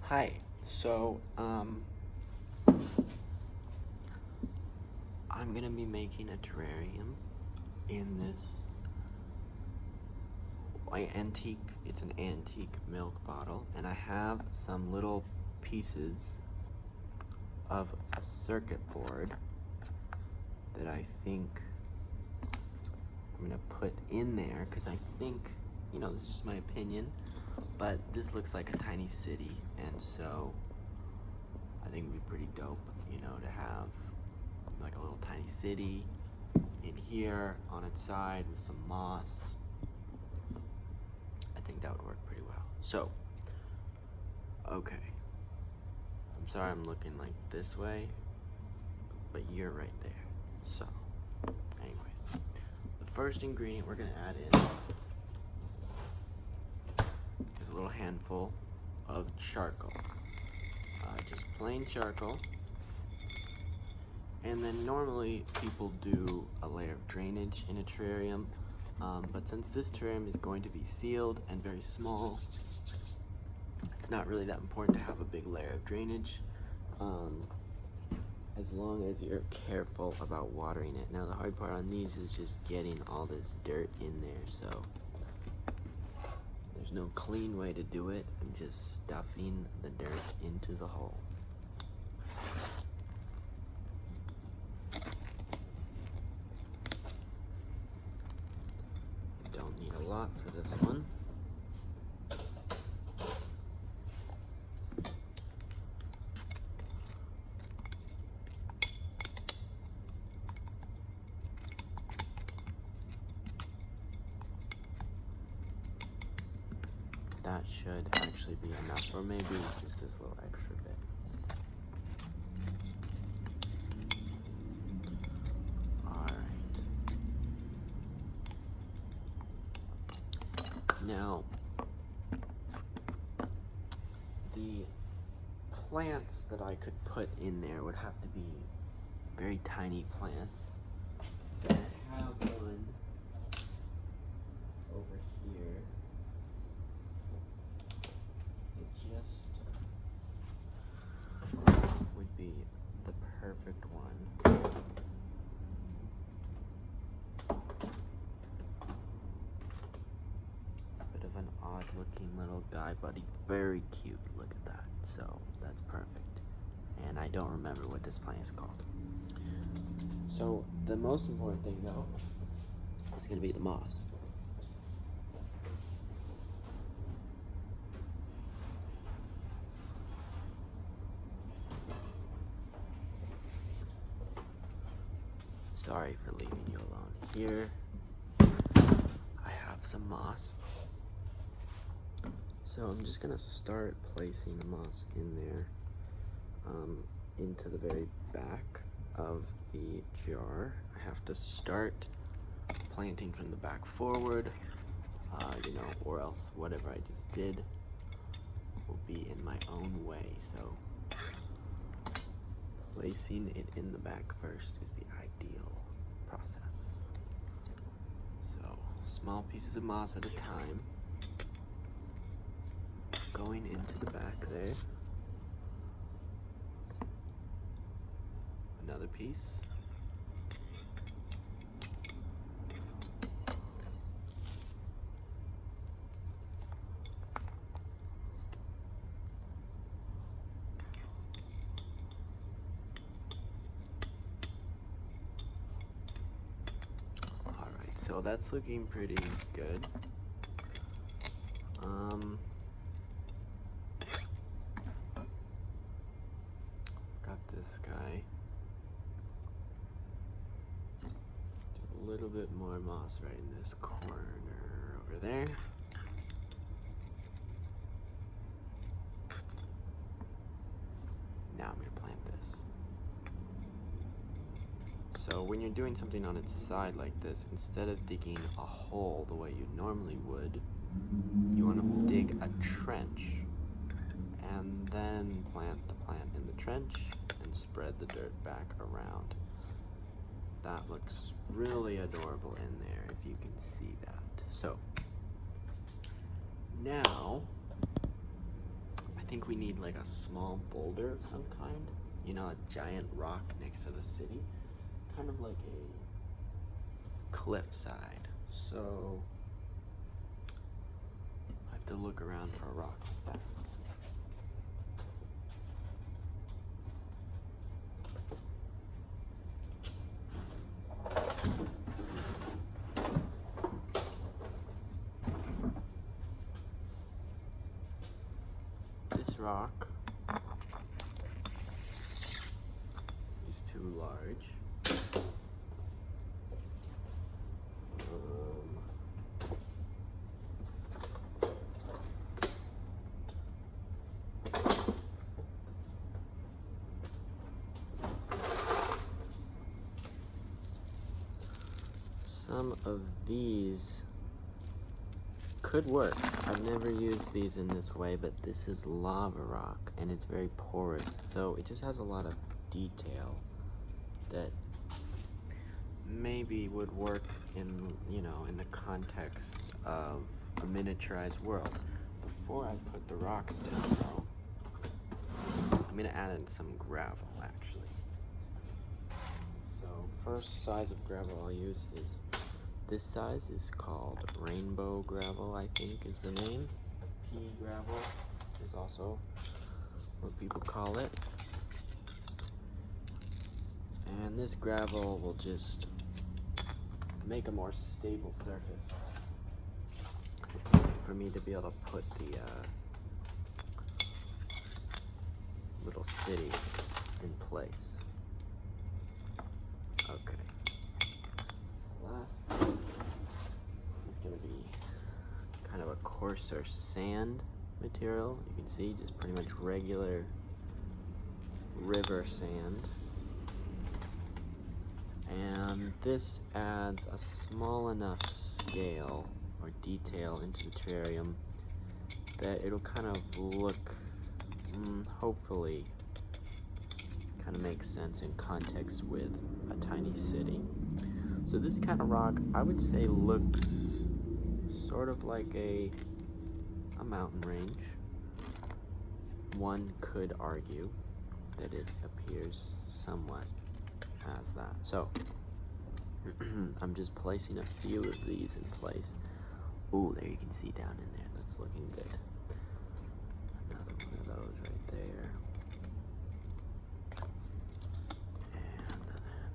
Hi. So, I'm gonna be making a terrarium in this antique, it's an antique milk bottle, and I have some little pieces of a circuit board that I think I'm gonna put in there, because I think, this is just my opinion, but this looks like a tiny city, and so I think it'd be pretty dope, to have like a little tiny city in here on its side with some moss. I think that would work pretty well. So, okay. I'm sorry I'm looking like this way, but you're right there. So, anyways, the first ingredient we're gonna add in is a little handful of charcoal. Just plain charcoal. And then normally people do a layer of drainage in a terrarium, but since this terrarium is going to be sealed and very small, it's not really that important to have a big layer of drainage, as long as you're careful about watering it. Now the hard part on these is just getting all this dirt in there, so there's no clean way to do it. I'm just stuffing the dirt into the hole. Don't need a lot for this one. That should actually be enough, or maybe just this little extra bit. Now, the plants that I could put in there would have to be very tiny plants. So I have one over here. It just would be the perfect one. An odd looking little guy, but he's very cute. Look at that. So that's perfect. And I don't remember what this plant is called. So the most important thing though is going to be the moss. Sorry for leaving you alone. Here I have some moss. So I'm just gonna start placing the moss in there, into the very back of the jar. I have to start planting from the back forward, or else whatever I just did will be in my own way. So placing it in the back first is the ideal process. So small pieces of moss at a time. Going into the back there. Another piece. All right, so that's looking pretty good. This guy. Do a little bit more moss right in this corner over there. Now I'm going to plant this. So when you're doing something on its side like this, instead of digging a hole the way you normally would, you want to dig a trench and then plant the plant in the trench and spread the dirt back around. That looks really adorable in there, if you can see that. So now I think we need like a small boulder of some kind. You know, a giant rock next to the city. Kind of like a cliffside. So I have to look around for a rock like that. This rock is too large. Some of these could work. I've never used these in this way, but this is lava rock and it's very porous, so it just has a lot of detail that maybe would work in, you know, in the context of a miniaturized world. Before I put the rocks down though, I'm gonna add in some gravel actually. So first size of gravel I'll use is this size, is called rainbow gravel, I think is the name. Pea gravel is also what people call it. And this gravel will just make a more stable surface for me to be able to put the little city in place. Okay. Last thing is going to be kind of a coarser sand material. You can see just pretty much regular river sand. And this adds a small enough scale or detail into the terrarium that it'll kind of look, hopefully, kind of make sense in context with a tiny city. So this kind of rock, I would say, looks sort of like a mountain range. One could argue that it appears somewhat as that. So I'm just placing a few of these in place. Ooh, there you can see down in there. That's looking good. Another one of those right there. And then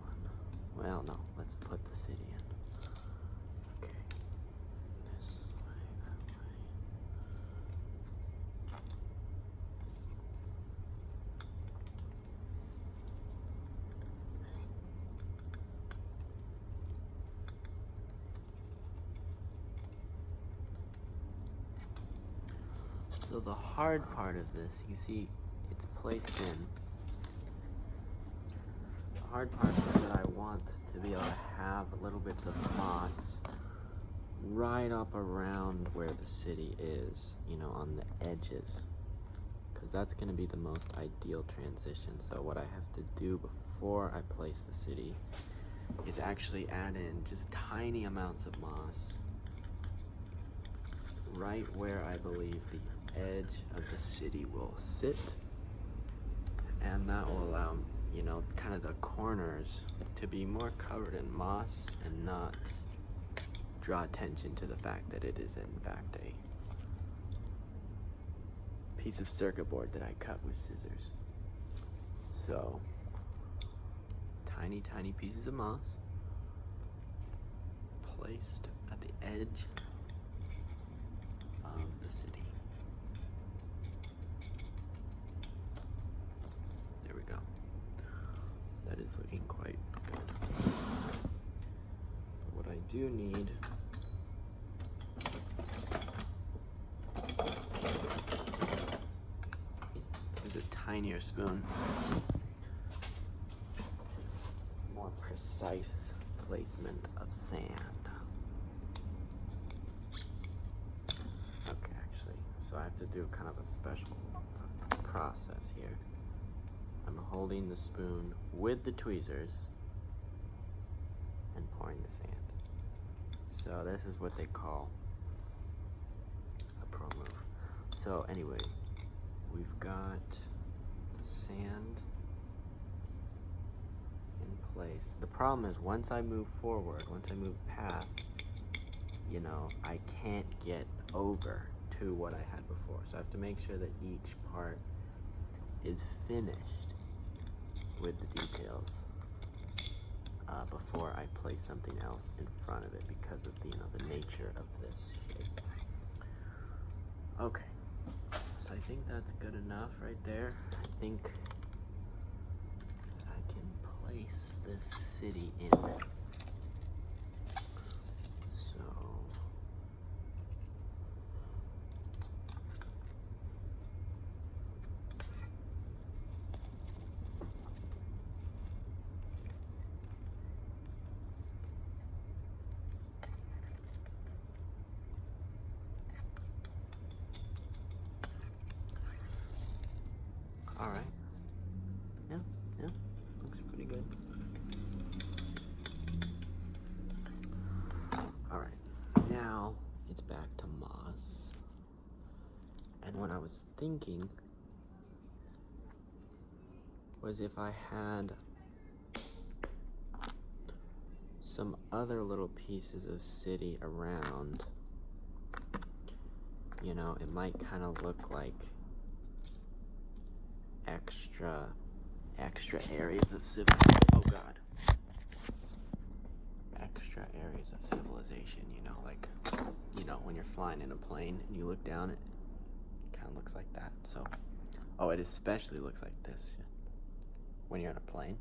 one. Well, no, let's put the city in. Okay. This way, that way. So the hard part of this, you can see it's placed in. The hard part is that I want to be able to have little bits of moss right up around where the city is, you know, on the edges, because that's going to be the most ideal transition. So what I have to do before I place the city is actually add in just tiny amounts of moss right where I believe the edge of the city will sit, and that will allow, you know, kind of the corners to be more covered in moss and not draw attention to the fact that it is in fact a piece of circuit board that I cut with scissors. So tiny pieces of moss placed at the edge of the city. There we go. That is looking quite good. What I do need is a tinier spoon. More precise placement of sand. Okay, actually, so I have to do kind of a special process here. I'm holding the spoon with the tweezers and pouring the sand. So this is what they call a So anyway, we've got sand in place. The problem is once I move forward, once I move past, you know, I can't get over to what I had before. So I have to make sure that each part is finished with the details before I place something else in front of it because of the, you know, the nature of this shape. Okay, so I think that's good enough right there. I think I can place this city in. So all right. Yeah, looks pretty good. All right, now it's back to moss. And what I was thinking was if I had some other little pieces of city around, you know, it might kind of look like extra areas of extra areas of civilization, you know, like, you know, when you're flying in a plane and you look down, it kind of looks like that. So, oh, it especially looks like this when you're in a plane.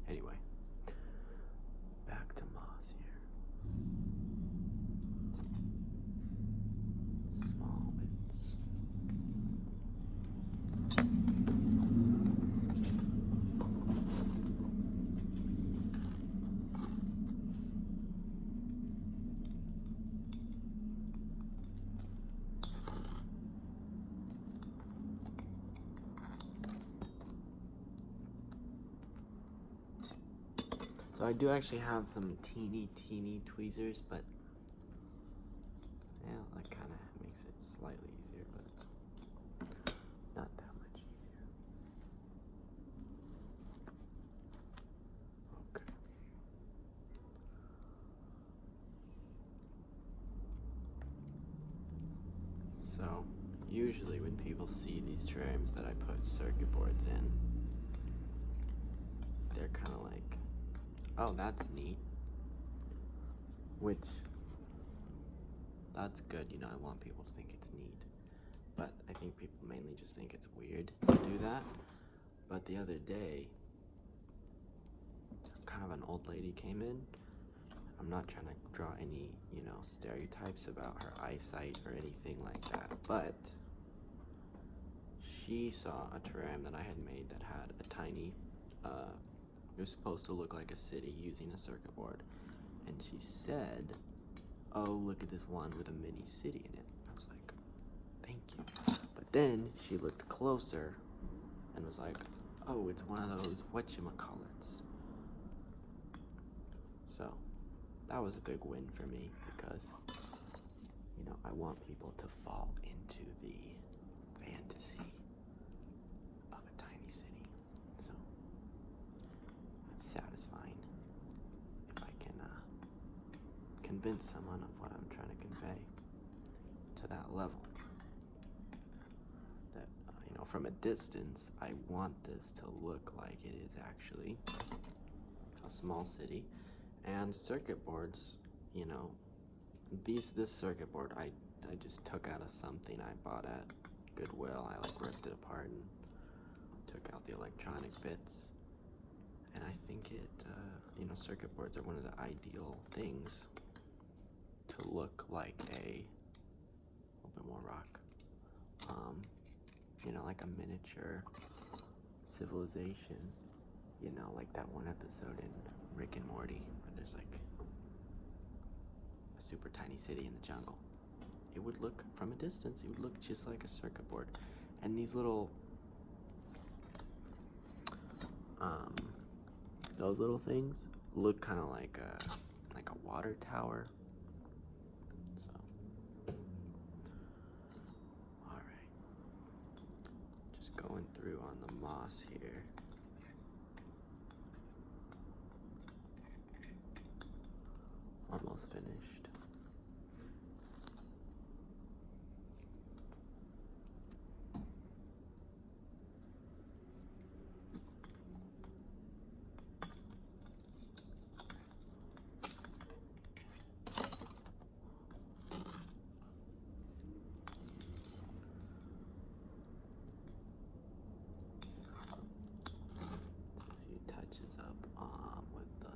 Anyway, back to moss here. Small bits. So I do actually have some teeny tweezers, but yeah, that kind of makes it slightly easier, but not that much easier. Okay. So usually when people see these terrariums that I put circuit boards in, they're kind of like, oh, that's neat. Which, that's good, you know, I want people to think it's neat. But I think people mainly just think it's weird to do that. But the other day, kind of an old lady came in. I'm not trying to draw any, you know, stereotypes about her eyesight or anything like that. But she saw a terrarium that I had made that had a tiny, it was supposed to look like a city using a circuit board. And she said, oh, look at this one with a mini city in it. I was like, thank you. But then she looked closer and was like, oh, it's one of those whatchamacallits. So that was a big win for me because, you know, I want people to fall into the fantasy of a tiny city. So that's satisfying if I can convince someone of what I'm trying to convey to that level. That, you know, from a distance, I want this to look like it is actually a small city. And circuit boards, you know, this circuit board I just took out of something I bought at Goodwill. I like ripped it apart and took out the electronic bits. And I think it, you know, circuit boards are one of the ideal things to look like a little bit more rock. You know, like a miniature civilization. You know, like that one episode in Rick and Morty where there's like a super tiny city in the jungle. It would look, from a distance, it would look just like a circuit board. And these little, those little things look kind of like a water tower. So, all going through on the moss here. Almost finished. Touches up with the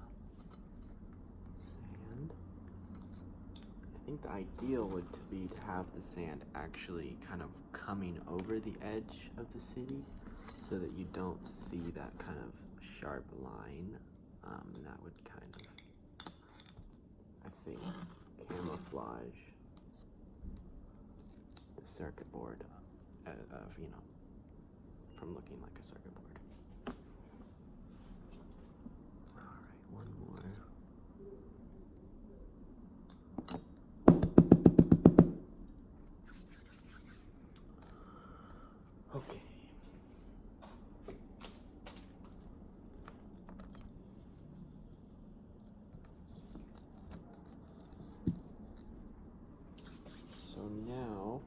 sand. I think the ideal would be to have the sand actually kind of coming over the edge of the city so that you don't see that kind of sharp line. And that would kind of, I think, camouflage the circuit board from looking like a circuit board. One more. Okay. So now,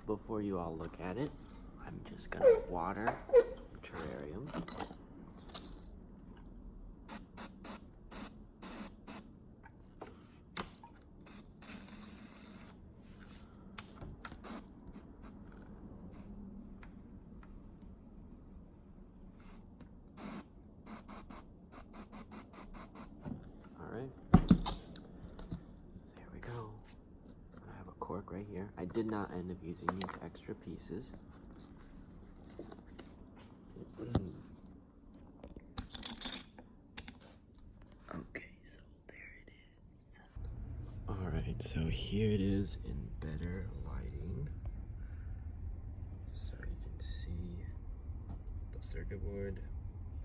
before you all look at it, I'm just gonna water the terrarium. There we go. I have a cork right here. I did not end up using these extra pieces. Okay, so there it is. Alright, so here it is in better lighting. So you can see the circuit board,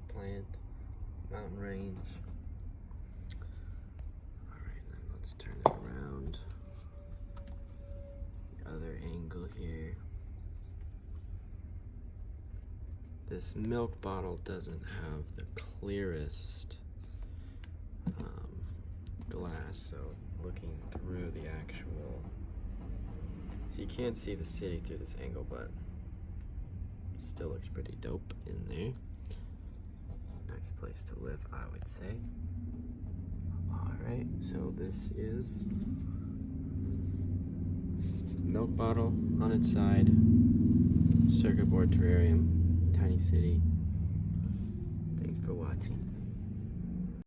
the plant, mountain range. Let's turn it around. The other angle here. This milk bottle doesn't have the clearest glass, so looking through the actual, so you can't see the city through this angle, but it still looks pretty dope in there. Nice place to live, I would say. Alright, so this is milk bottle on its side, circuit board terrarium, tiny city. Thanks for watching.